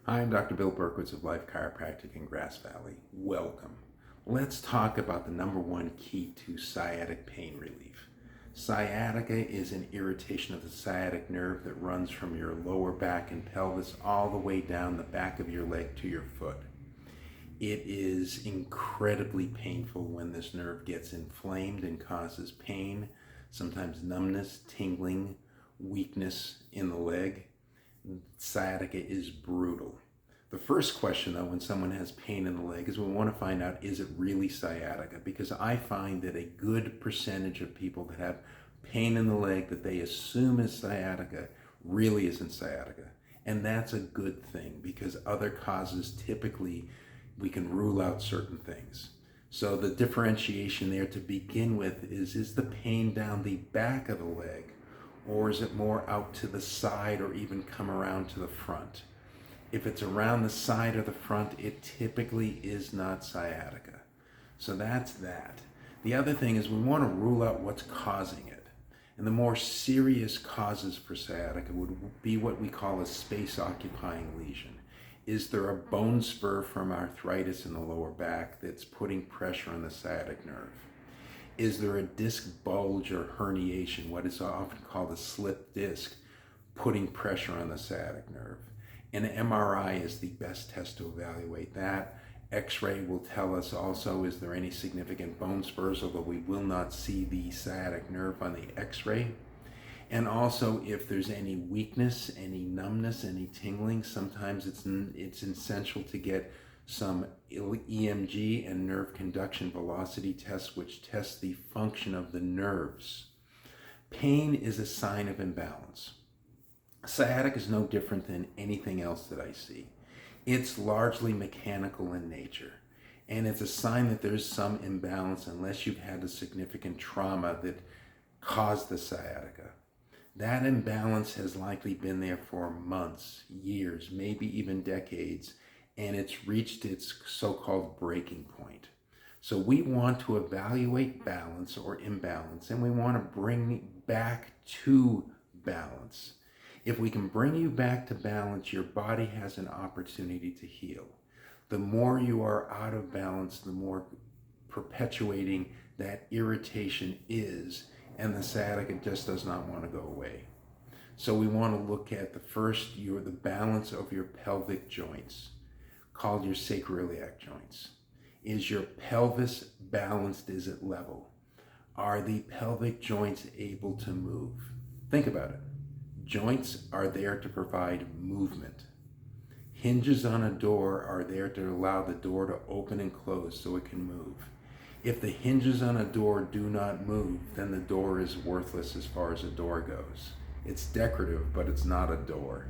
Hi, I'm Dr. Bill Berkowitz of Life Chiropractic in Grass Valley. Welcome. Let's talk about the number one key to sciatic pain relief. Sciatica is an irritation of the sciatic nerve that runs from your lower back and pelvis all the way down the back of your leg to your foot. It is incredibly painful when this nerve gets inflamed and causes pain, sometimes numbness, tingling, weakness in the leg. Sciatica is brutal. The first question though when someone has pain in the leg is we want to find out, is it really sciatica? Because I find that a good percentage of people that have pain in the leg that they assume is sciatica really isn't sciatica. And that's a good thing because other causes typically we can rule out certain things. So the differentiation there to begin with is the pain down the back of the leg? Or is it more out to the side or even come around to the front? If it's around the side or the front, it typically is not sciatica. So that's that. The other thing is we want to rule out what's causing it. And the more serious causes for sciatica would be what we call a space-occupying lesion. Is there a bone spur from arthritis in the lower back that's putting pressure on the sciatic nerve? Is there a disc bulge or herniation, what is often called a slip disc, putting pressure on the sciatic nerve? An MRI is the best test to evaluate that. X-ray will tell us also, is there any significant bone spurs, although we will not see the sciatic nerve on the X-ray. And also if there's any weakness, any numbness, any tingling, sometimes it's essential to get some EMG and nerve conduction velocity tests, which test the function of the nerves. Pain is a sign of imbalance. Sciatica is no different than anything else that I see. It's largely mechanical in nature, and it's a sign that there's some imbalance unless you've had a significant trauma that caused the sciatica. That imbalance has likely been there for months, years, maybe even decades, and it's reached its so-called breaking point. So we want to evaluate balance or imbalance, and we want to bring back to balance. If we can bring you back to balance, your body has an opportunity to heal. The more you are out of balance, the more perpetuating that irritation is, and the sciatica just does not want to go away. So we want to look at the balance of your pelvic joints, called your sacroiliac joints. Is your pelvis balanced? Is it level? Are the pelvic joints able to move? Think about it. Joints are there to provide movement. Hinges on a door are there to allow the door to open and close so it can move. If the hinges on a door do not move, then the door is worthless as far as a door goes. It's decorative, but it's not a door.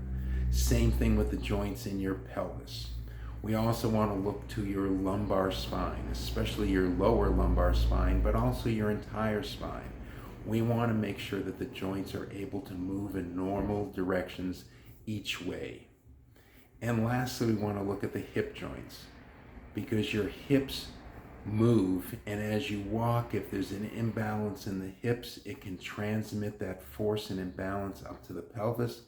Same thing with the joints in your pelvis. We also want to look to your lumbar spine, especially your lower lumbar spine, but also your entire spine. We want to make sure that the joints are able to move in normal directions each way. And lastly, we want to look at the hip joints, because your hips move, and as you walk, if there's an imbalance in the hips, it can transmit that force and imbalance up to the pelvis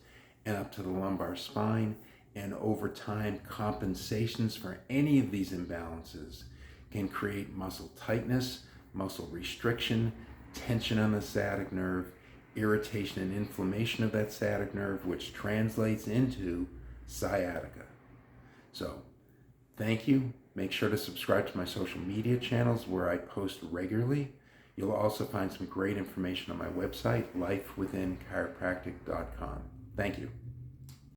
and up to the lumbar spine. And over time, compensations for any of these imbalances can create muscle tightness, muscle restriction, tension on the sciatic nerve, irritation and inflammation of that sciatic nerve, which translates into sciatica. So, thank you. Make sure to subscribe to my social media channels where I post regularly. You'll also find some great information on my website, lifewithinchiropractic.com. Thank you.